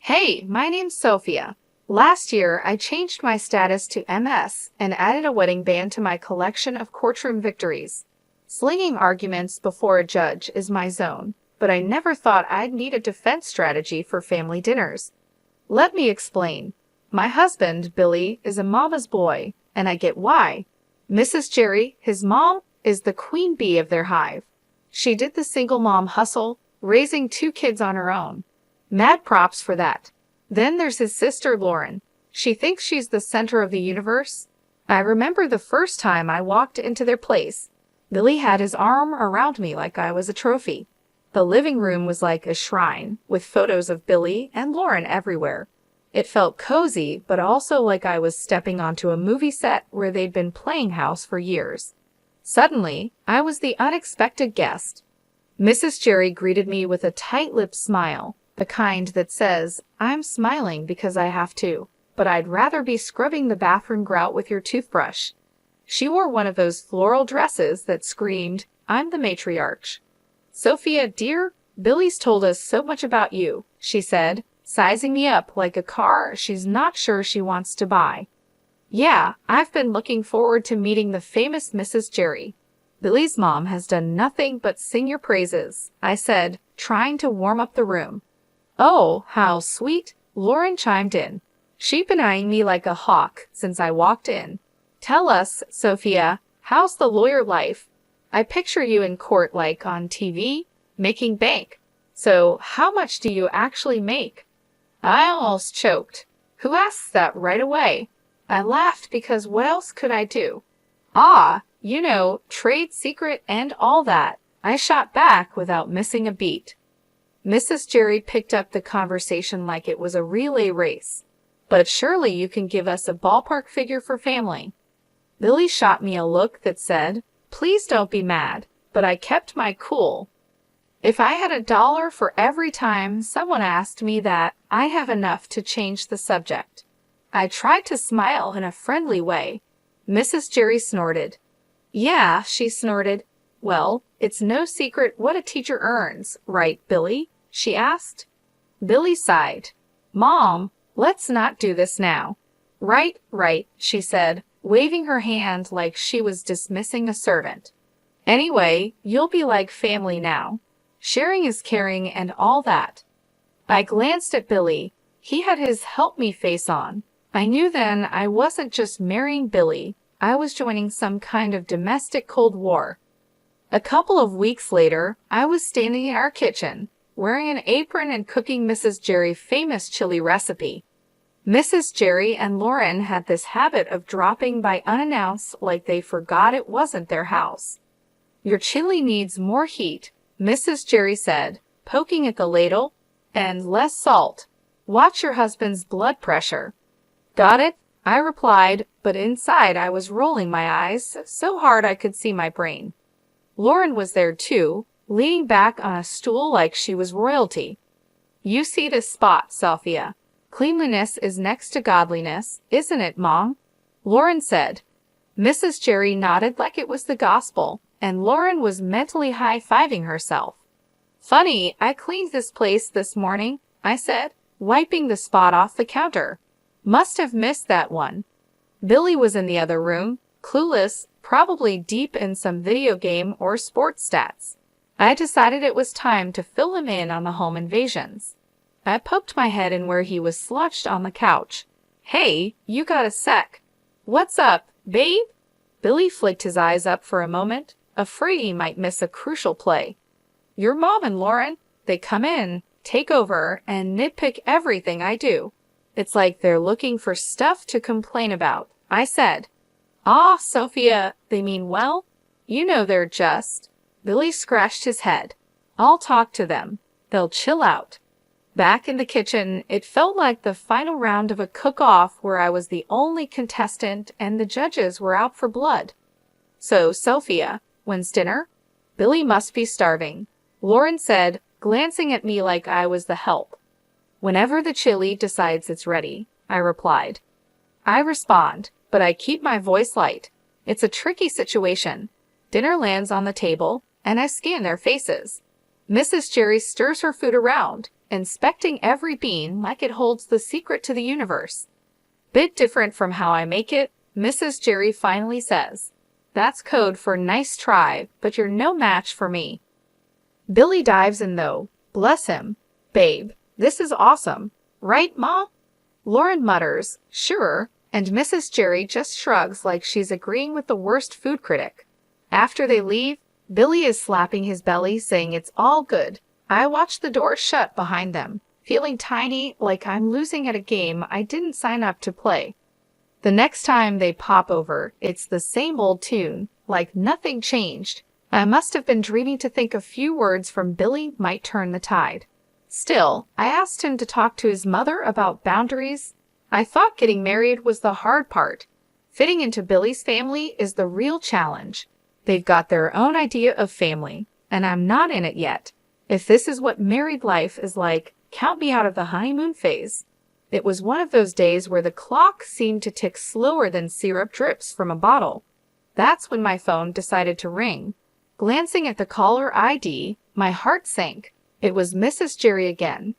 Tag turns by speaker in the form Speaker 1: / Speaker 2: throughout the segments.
Speaker 1: Hey, my name's Sophia. Last year, I changed my status to MS and added a wedding band to my collection of courtroom victories. Slinging arguments before a judge is my zone, but I never thought I'd need a defense strategy for family dinners. Let me explain. My husband, Billy, is a mama's boy, and I get why. Mrs. Jerry, his mom, is the queen bee of their hive. She did the single mom hustle, raising two kids on her own. Mad props for that. Then there's his sister, Lauren. She thinks she's the center of the universe. I remember the first time I walked into their place. Billy had his arm around me like I was a trophy. The living room was like a shrine, with photos of Billy and Lauren everywhere. It felt cozy, but also like I was stepping onto a movie set where they'd been playing house for years. Suddenly, I was the unexpected guest. Mrs. Jerry greeted me with a tight-lipped smile, the kind that says, "I'm smiling because I have to, but I'd rather be scrubbing the bathroom grout with your toothbrush." She wore one of those floral dresses that screamed, "I'm the matriarch." "Sophia, dear, Billy's told us so much about you," she said, sizing me up like a car she's not sure she wants to buy. "Yeah, I've been looking forward to meeting the famous Mrs. Jerry. Billy's mom has done nothing but sing your praises," I said, trying to warm up the room. "Oh, how sweet," Lauren chimed in. She'd been eyeing me like a hawk since I walked in. "Tell us, Sophia, how's the lawyer life? I picture you in court like on TV, making bank. So how much do you actually make?" I almost choked. Who asks that right away? I laughed because what else could I do? "Ah, trade secret and all that," I shot back without missing a beat. Mrs. Jerry picked up the conversation like it was a relay race. "But surely you can give us a ballpark figure for family." Billy shot me a look that said, "Please don't be mad," but I kept my cool. "If I had $1 for every time someone asked me that, I have enough to change the subject." I tried to smile in a friendly way. Mrs. Jerry snorted. "Yeah," she snorted. "Well, it's no secret what a teacher earns, right, Billy?" she asked. Billy sighed. "Mom, let's not do this now." Right, she said, waving her hand like she was dismissing a servant. "Anyway, you'll be like family now. Sharing is caring and all that." I glanced at Billy. He had his help me face on. I knew then I wasn't just marrying Billy. I was joining some kind of domestic Cold War. A couple of weeks later, I was standing in our kitchen, wearing an apron and cooking Mrs. Jerry's famous chili recipe. Mrs. Jerry and Lauren had this habit of dropping by unannounced like they forgot it wasn't their house. "Your chili needs more heat," Mrs. Jerry said, poking at the ladle, "and less salt. Watch your husband's blood pressure." "Got it," I replied, but inside I was rolling my eyes so hard I could see my brain. Lauren was there too, leaning back on a stool like she was royalty. "You see this spot, Sophia. Cleanliness is next to godliness, isn't it, Mom?" Lauren said. Mrs. Jerry nodded like it was the gospel, and Lauren was mentally high-fiving herself. "Funny, I cleaned this place this morning," I said, wiping the spot off the counter. "Must have missed that one." Billy was in the other room, clueless, probably deep in some video game or sports stats. I decided it was time to fill him in on the home invasions. I poked my head in where he was slouched on the couch. "Hey, you got a sec. What's up, babe?" Billy flicked his eyes up for a moment, afraid he might miss a crucial play. "Your mom and Lauren, they come in, take over, and nitpick everything I do. It's like they're looking for stuff to complain about," I said. "Ah, Sophia, they mean well? They're just..." Billy scratched his head. "I'll talk to them. They'll chill out." Back in the kitchen, it felt like the final round of a cook-off where I was the only contestant and the judges were out for blood. "So, Sophia, when's dinner?" "Billy must be starving," Lauren said, glancing at me like I was the help. "Whenever the chili decides it's ready," I replied. I respond, but I keep my voice light. It's a tricky situation. Dinner lands on the table, and I scan their faces. Mrs. Jerry stirs her food around, inspecting every bean like it holds the secret to the universe. Bit different from how I make it, Mrs. Jerry finally says. That's code for nice try, but you're no match for me. Billy dives in though. Bless him. Babe, this is awesome. Right, Ma? Lauren mutters, sure, and Mrs. Jerry just shrugs like she's agreeing with the worst food critic. After they leave, Billy is slapping his belly saying it's all good. I watch the door shut behind them, feeling tiny like I'm losing at a game I didn't sign up to play. The next time they pop over, it's the same old tune, like nothing changed. I must have been dreaming to think a few words from Billy might turn the tide. Still, I asked him to talk to his mother about boundaries. I thought getting married was the hard part. Fitting into Billy's family is the real challenge. They've got their own idea of family, and I'm not in it yet. If this is what married life is like, count me out of the honeymoon phase. It was one of those days where the clock seemed to tick slower than syrup drips from a bottle. That's when my phone decided to ring. Glancing at the caller ID, my heart sank. It was Mrs. Jerry again.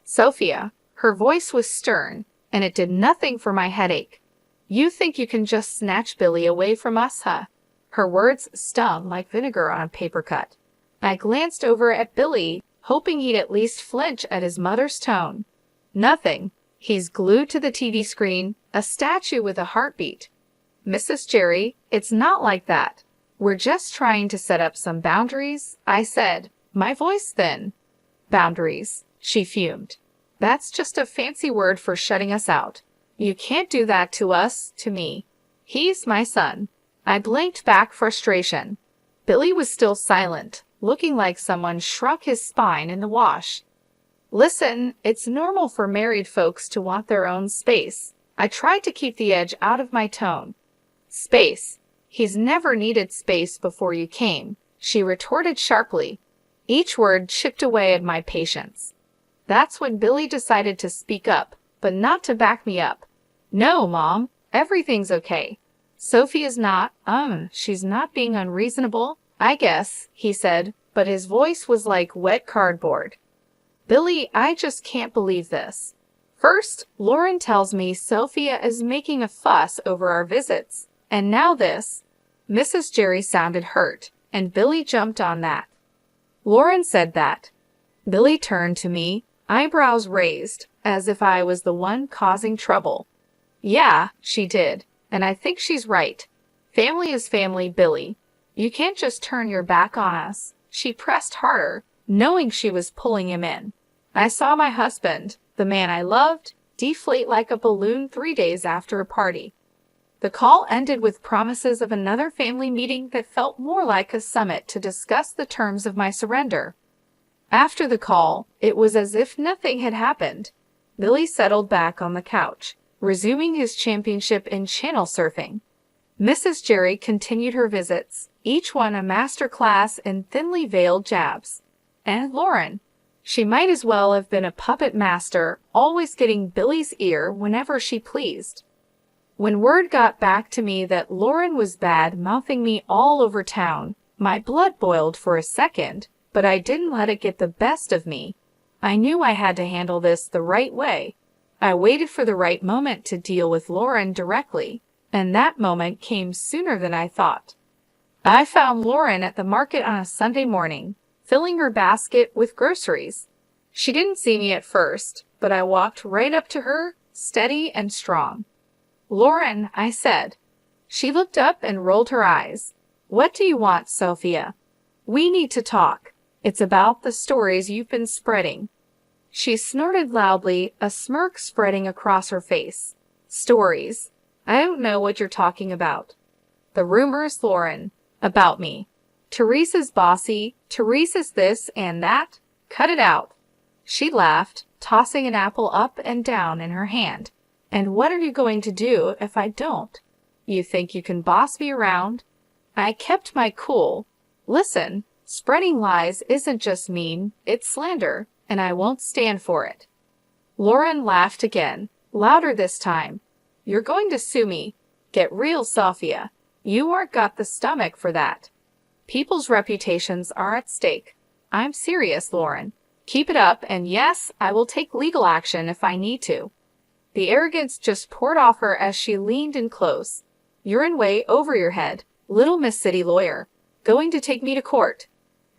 Speaker 1: Sophia. Her voice was stern, and it did nothing for my headache. You think you can just snatch Billy away from us, huh? Her words stung like vinegar on a paper cut. I glanced over at Billy, hoping he'd at least flinch at his mother's tone. Nothing. He's glued to the TV screen, a statue with a heartbeat. Mrs. Jerry, it's not like that. We're just trying to set up some boundaries, I said, my voice thin. Boundaries, she fumed. That's just a fancy word for shutting us out. You can't do that to us, to me. He's my son. I blinked back frustration. Billy was still silent, looking like someone shrunk his spine in the wash. Listen, it's normal for married folks to want their own space. I tried to keep the edge out of my tone. Space. He's never needed space before you came, she retorted sharply. Each word chipped away at my patience. That's when Billy decided to speak up, but not to back me up. No, Mom, everything's okay. Sophie is not, she's not being unreasonable, I guess, he said, but his voice was like wet cardboard. Billy, I just can't believe this. First, Lauren tells me Sophia is making a fuss over our visits, and now this. Mrs. Jerry sounded hurt, and Billy jumped on that. Lauren said that. Billy turned to me, eyebrows raised, as if I was the one causing trouble. Yeah, she did, and I think she's right. Family is family, Billy. You can't just turn your back on us. She pressed harder, knowing she was pulling him in. I saw my husband, the man I loved, deflate like a balloon 3 days after a party. The call ended with promises of another family meeting that felt more like a summit to discuss the terms of my surrender. After the call, it was as if nothing had happened. Billy settled back on the couch, resuming his championship in channel surfing. Mrs. Jerry continued her visits, each one a master class in thinly veiled jabs. And Lauren. She might as well have been a puppet master, always getting Billy's ear whenever she pleased. When word got back to me that Lauren was bad-mouthing me all over town, my blood boiled for a second, but I didn't let it get the best of me. I knew I had to handle this the right way. I waited for the right moment to deal with Lauren directly, and that moment came sooner than I thought. I found Lauren at the market on a Sunday morning, filling her basket with groceries. She didn't see me at first, but I walked right up to her, steady and strong. Lauren, I said. She looked up and rolled her eyes. What do you want, Sophia? We need to talk. It's about the stories you've been spreading. She snorted loudly, a smirk spreading across her face. Stories. I don't know what you're talking about. The rumors, Lauren, about me. Teresa's bossy, Teresa's this and that. Cut it out. She laughed, tossing an apple up and down in her hand. And what are you going to do if I don't? You think you can boss me around? I kept my cool. Listen, spreading lies isn't just mean, it's slander, and I won't stand for it. Lauren laughed again, louder this time. You're going to sue me. Get real, Sophia. You aren't got the stomach for that. People's reputations are at stake. I'm serious, Lauren. Keep it up, and yes, I will take legal action if I need to. The arrogance just poured off her as she leaned in close. You're in way over your head, little Miss City Lawyer. Going to take me to court.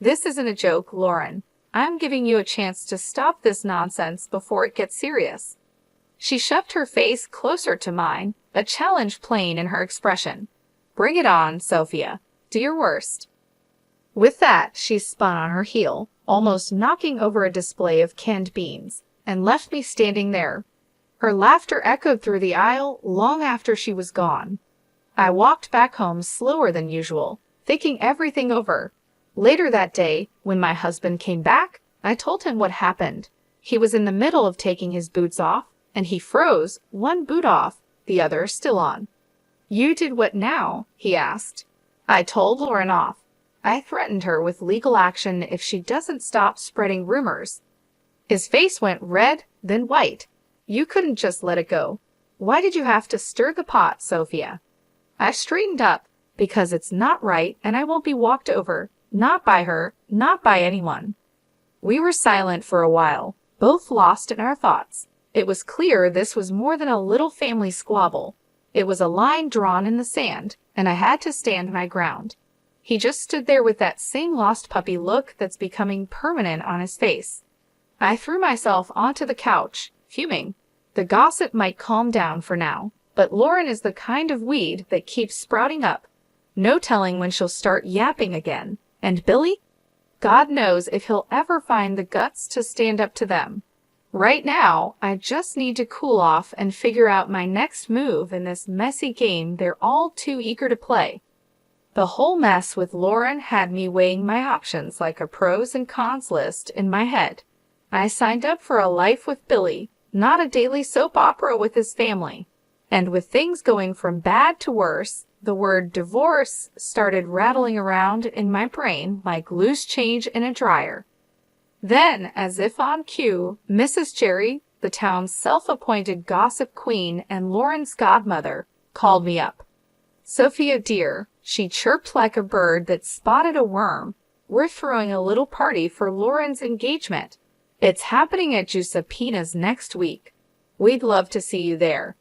Speaker 1: This isn't a joke, Lauren. I'm giving you a chance to stop this nonsense before it gets serious. She shoved her face closer to mine, a challenge plain in her expression. Bring it on, Sophia. Do your worst. With that, she spun on her heel, almost knocking over a display of canned beans, and left me standing there. Her laughter echoed through the aisle long after she was gone. I walked back home slower than usual, thinking everything over. Later that day, when my husband came back, I told him what happened. He was in the middle of taking his boots off, and he froze, one boot off, the other still on. You did what now? He asked. I told Lauren off. I threatened her with legal action if she doesn't stop spreading rumors. His face went red, then white. You couldn't just let it go. Why did you have to stir the pot, Sophia? I straightened up, because it's not right and I won't be walked over, not by her, not by anyone. We were silent for a while, both lost in our thoughts. It was clear this was more than a little family squabble. It was a line drawn in the sand, and I had to stand my ground. He just stood there with that same lost puppy look that's becoming permanent on his face. I threw myself onto the couch, fuming. The gossip might calm down for now, but Lauren is the kind of weed that keeps sprouting up. No telling when she'll start yapping again. And Billy? God knows if he'll ever find the guts to stand up to them. Right now, I just need to cool off and figure out my next move in this messy game they're all too eager to play. The whole mess with Lauren had me weighing my options like a pros and cons list in my head. I signed up for a life with Billy, not a daily soap opera with his family. And with things going from bad to worse, the word divorce started rattling around in my brain like loose change in a dryer. Then, as if on cue, Mrs. Jerry, the town's self-appointed gossip queen and Lauren's godmother, called me up. Sophia dear, she chirped like a bird that spotted a worm. We're throwing a little party for Lauren's engagement. It's happening at Giuseppina's next week. We'd love to see you there.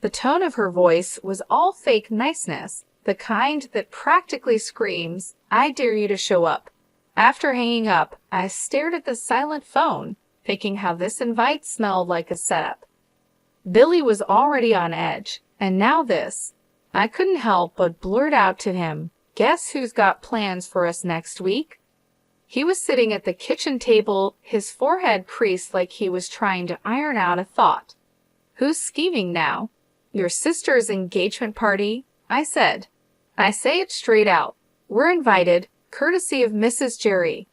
Speaker 1: The tone of her voice was all fake niceness, the kind that practically screams, I dare you to show up. After hanging up, I stared at the silent phone, thinking how this invite smelled like a setup. Billy was already on edge, and now this. I couldn't help but blurt out to him, guess who's got plans for us next week? He was sitting at the kitchen table, his forehead creased like he was trying to iron out a thought. Who's scheming now? Your sister's engagement party? I said. I say it straight out. We're invited, courtesy of Mrs. Jerry.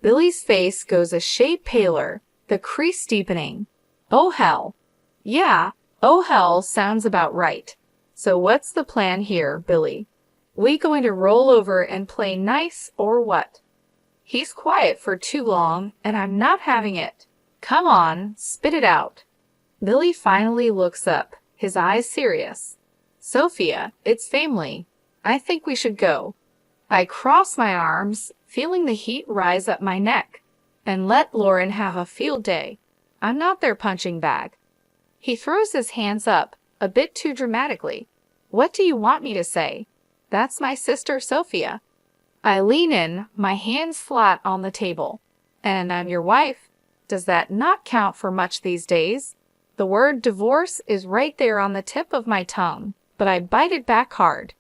Speaker 1: Billy's face goes a shade paler, the crease deepening. Oh hell. Yeah, oh hell sounds about right. So what's the plan here, Billy? We going to roll over and play nice or what? He's quiet for too long, and I'm not having it. Come on, spit it out. Billy finally looks up, his eyes serious. Sophia, it's family. I think we should go. I cross my arms, feeling the heat rise up my neck, and let Lauren have a field day. I'm not their punching bag. He throws his hands up, a bit too dramatically. What do you want me to say? That's my sister Sophia. I lean in, my hands flat on the table. And I'm your wife. Does that not count for much these days? The word divorce is right there on the tip of my tongue, but I bite it back hard.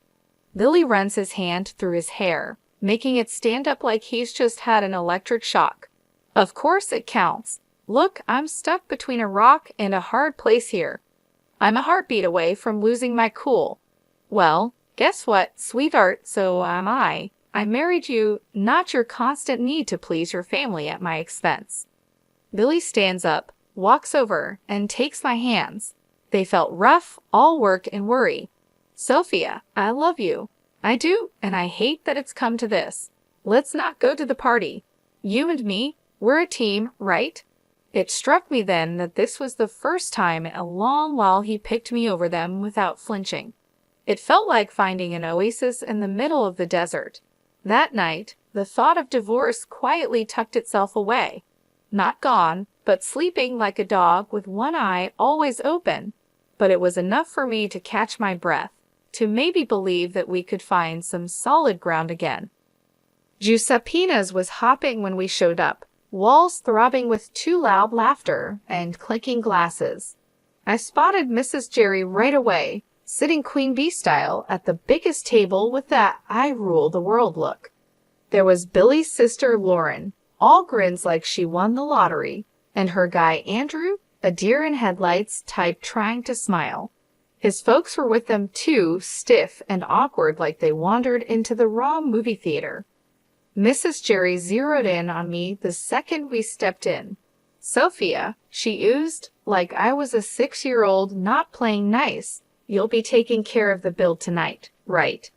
Speaker 1: Billy runs his hand through his hair, making it stand up like he's just had an electric shock. Of course it counts. Look, I'm stuck between a rock and a hard place here. I'm a heartbeat away from losing my cool. Well, guess what, sweetheart, so am I. I married you, not your constant need to please your family at my expense. Billy stands up, walks over, and takes my hands. They felt rough, all work and worry. Sophia, I love you. I do, and I hate that it's come to this. Let's not go to the party. You and me, we're a team, right? It struck me then that this was the first time in a long while he picked me over them without flinching. It felt like finding an oasis in the middle of the desert. That night, the thought of divorce quietly tucked itself away. not gone, but sleeping like a dog with one eye always open. But it was enough for me to catch my breath, to maybe believe that we could find some solid ground again. Giuseppena's was hopping when we showed up, walls throbbing with too loud laughter and clinking glasses. I spotted Mrs. Jerry right away, sitting Queen Bee style at the biggest table with that I rule the world look. There was Billy's sister Lauren, all grins like she won the lottery, and her guy Andrew, a deer in headlights type trying to smile. His folks were with them too, stiff and awkward like they wandered into the wrong movie theater. Mrs. Jerry zeroed in on me the second we stepped in. "Sophia," she oozed, like I was a 6-year-old not playing nice, "you'll be taking care of the bill tonight, right?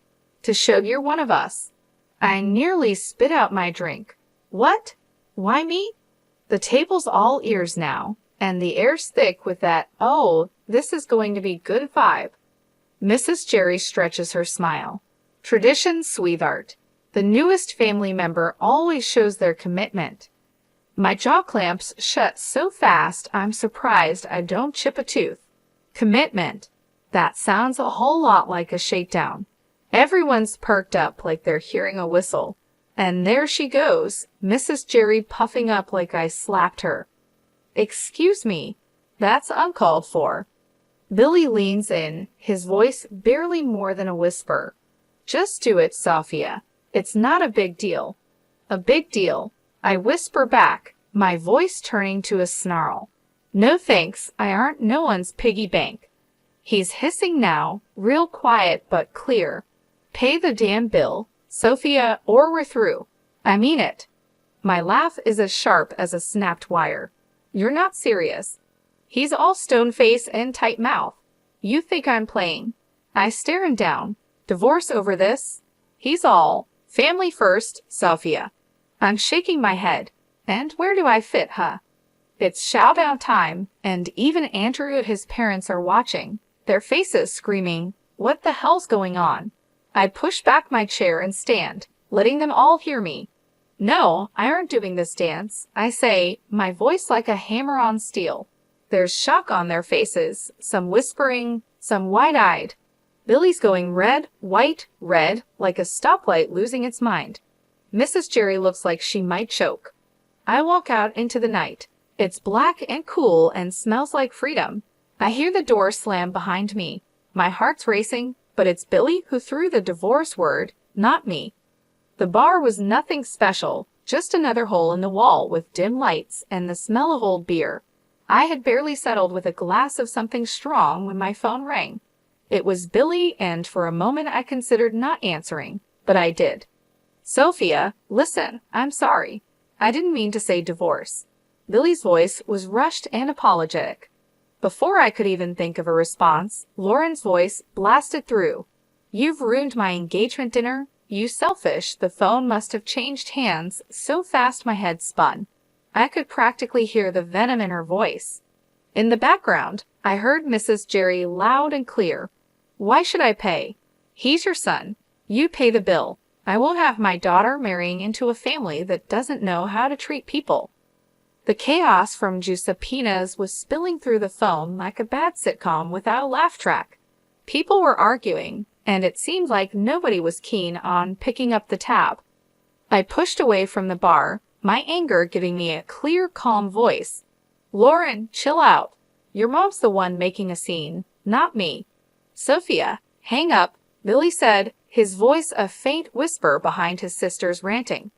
Speaker 1: To show you're one of us." I nearly spit out my drink. "What? Why me?" The table's all ears now, and the air's thick with that, "Oh, this is going to be good" vibe. Mrs. Jerry stretches her smile. "Tradition, sweetheart. The newest family member always shows their commitment." My jaw clamps shut so fast I'm surprised I don't chip a tooth. Commitment. That sounds a whole lot like a shakedown. Everyone's perked up like they're hearing a whistle. And there she goes, Mrs. Jerry puffing up like I slapped her. "Excuse me, that's uncalled for." Billy leans in, his voice barely more than a whisper. "Just do it, Sophia. It's not a big deal." "A big deal," I whisper back, my voice turning to a snarl. "No thanks, I aren't no one's piggy bank." He's hissing now, real quiet but clear. "Pay the damn bill, Sophia, or we're through. I mean it." My laugh is as sharp as a snapped wire. "You're not serious." He's all stone face and tight mouth. "You think I'm playing?" I stare him down. "Divorce over this?" He's all, "Family first, Sophia." I'm shaking my head. And where do I fit, huh? It's showdown time, and even Andrew and his parents are watching, their faces screaming, "What the hell's going on?" I push back my chair and stand, letting them all hear me. "No, I aren't doing this dance," I say, my voice like a hammer on steel. There's shock on their faces, some whispering, some wide-eyed. Billy's going red, white, red, like a stoplight losing its mind. Mrs. Jerry looks like she might choke. I walk out into the night. It's black and cool and smells like freedom. I hear the door slam behind me. My heart's racing, but it's Billy who threw the divorce word, not me. The bar was nothing special, just another hole in the wall with dim lights and the smell of old beer. I had barely settled with a glass of something strong when my phone rang. It was Billy, and for a moment I considered not answering, but I did. "Sophia, listen, I'm sorry. I didn't mean to say divorce." Billy's voice was rushed and apologetic. Before I could even think of a response, Lauren's voice blasted through. "You've ruined my engagement dinner. You selfish." The phone must have changed hands so fast my head spun. I could practically hear the venom in her voice. In the background, I heard Mrs. Jerry loud and clear. "Why should I pay? He's your son. You pay the bill. I won't have my daughter marrying into a family that doesn't know how to treat people." The chaos from Giuseppena's was spilling through the phone like a bad sitcom without a laugh track. People were arguing, and it seemed like nobody was keen on picking up the tab. I pushed away from the bar, my anger giving me a clear, calm voice. "Lauren, chill out. Your mom's the one making a scene, not me." "Sophia, hang up," Billy said, his voice a faint whisper behind his sister's ranting.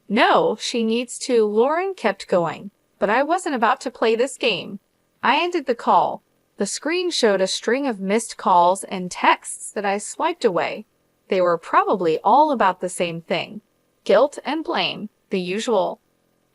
Speaker 1: "No, she needs to." Lauren kept going, but I wasn't about to play this game. I ended the call. The screen showed a string of missed calls and texts that I swiped away. They were probably all about the same thing. Guilt and blame, the usual.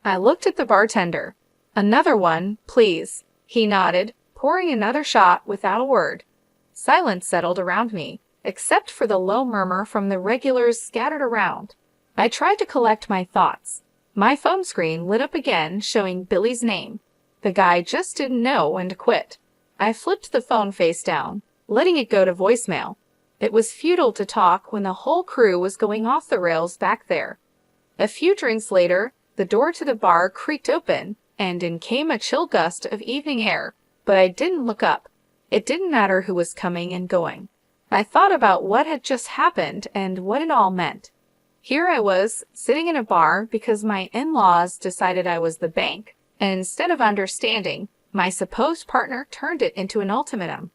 Speaker 1: I looked at the bartender. "Another one, please." He nodded, pouring another shot without a word. Silence settled around me, except for the low murmur from the regulars scattered around. I tried to collect my thoughts. My phone screen lit up again, showing Billy's name. The guy just didn't know when to quit. I flipped the phone face down, letting it go to voicemail. It was futile to talk when the whole crew was going off the rails back there. A few drinks later, the door to the bar creaked open, and in came a chill gust of evening air, but I didn't look up. It didn't matter who was coming and going. I thought about what had just happened and what it all meant. Here I was, sitting in a bar because my in-laws decided I was the bank, and instead of understanding, my supposed partner turned it into an ultimatum.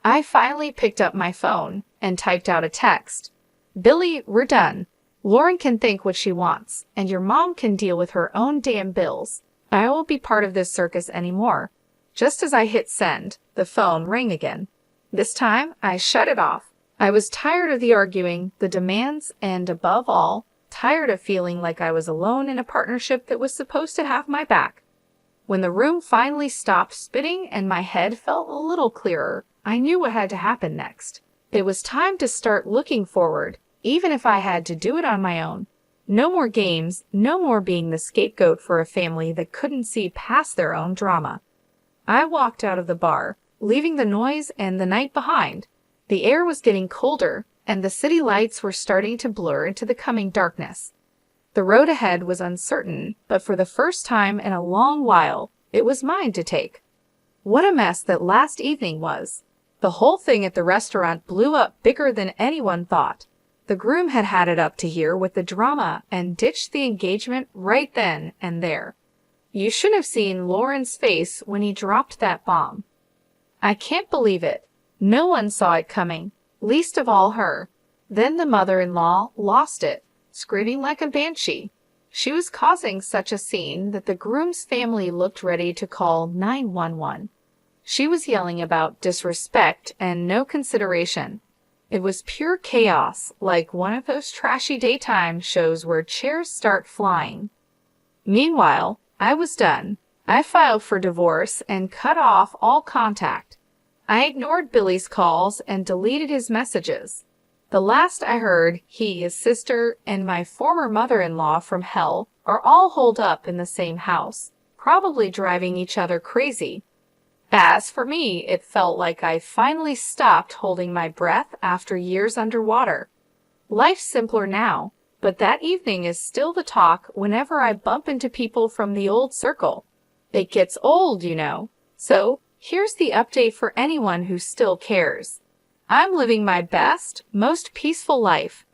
Speaker 1: I finally picked up my phone and typed out a text. "Billy, we're done. Lauren can think what she wants, and your mom can deal with her own damn bills. I won't be part of this circus anymore." Just as I hit send, the phone rang again. This time, I shut it off. I was tired of the arguing, the demands, and above all, tired of feeling like I was alone in a partnership that was supposed to have my back. When the room finally stopped spinning and my head felt a little clearer, I knew what had to happen next. It was time to start looking forward, even if I had to do it on my own. No more games, no more being the scapegoat for a family that couldn't see past their own drama. I walked out of the bar, leaving the noise and the night behind. The air was getting colder, and the city lights were starting to blur into the coming darkness. The road ahead was uncertain, but for the first time in a long while, it was mine to take. What a mess that last evening was. The whole thing at the restaurant blew up bigger than anyone thought. The groom had had it up to here with the drama and ditched the engagement right then and there. You should have seen Lauren's face when he dropped that bomb. I can't believe it. No one saw it coming, least of all her. Then the mother-in-law lost it, screaming like a banshee. She was causing such a scene that the groom's family looked ready to call 911. She was yelling about disrespect and no consideration. It was pure chaos, like one of those trashy daytime shows where chairs start flying. Meanwhile, I was done. I filed for divorce and cut off all contact. I ignored Billy's calls and deleted his messages. The last I heard, he, his sister, and my former mother-in-law from hell are all holed up in the same house, probably driving each other crazy. As for me, it felt like I finally stopped holding my breath after years underwater. Life's simpler now, but that evening is still the talk whenever I bump into people from the old circle. It gets old, you know. So, here's the update for anyone who still cares. I'm living my best, most peaceful life.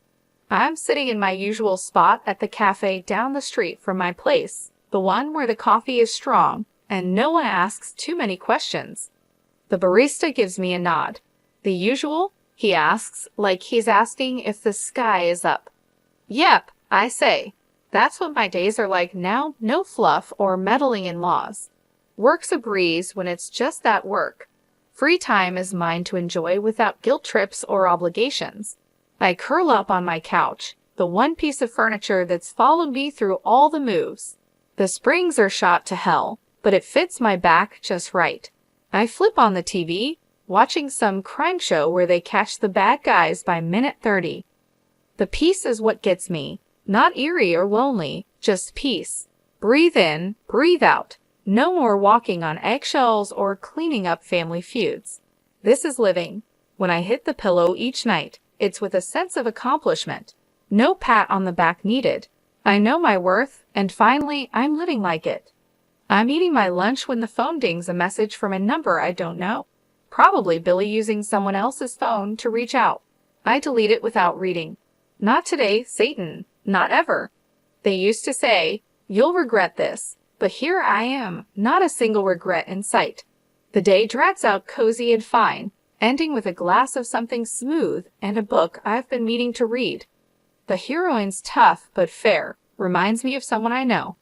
Speaker 1: I'm sitting in my usual spot at the cafe down the street from my place, the one where the coffee is strong, and no one asks too many questions. The barista gives me a nod. The usual? He asks, like he's asking if the sky is up. Yep, I say. That's what my days are like now, no fluff or meddling in laws. Work's a breeze when it's just that work. Free time is mine to enjoy without guilt trips or obligations. I curl up on my couch, the one piece of furniture that's followed me through all the moves. The springs are shot to hell, but it fits my back just right. I flip on the TV, watching some crime show where they catch the bad guys by minute 30. The peace is what gets me. Not eerie or lonely, just peace. Breathe in, breathe out. No more walking on eggshells or cleaning up family feuds. This is living. When I hit the pillow each night, it's with a sense of accomplishment. No pat on the back needed. I know my worth, and finally, I'm living like it. I'm eating my lunch when the phone dings a message from a number I don't know. Probably Billy using someone else's phone to reach out. I delete it without reading. Not today, Satan. Not ever. They used to say, "You'll regret this," but here I am, not a single regret in sight. The day drags out cozy and fine, ending with a glass of something smooth and a book I've been meaning to read. The heroine's tough but fair, reminds me of someone I know.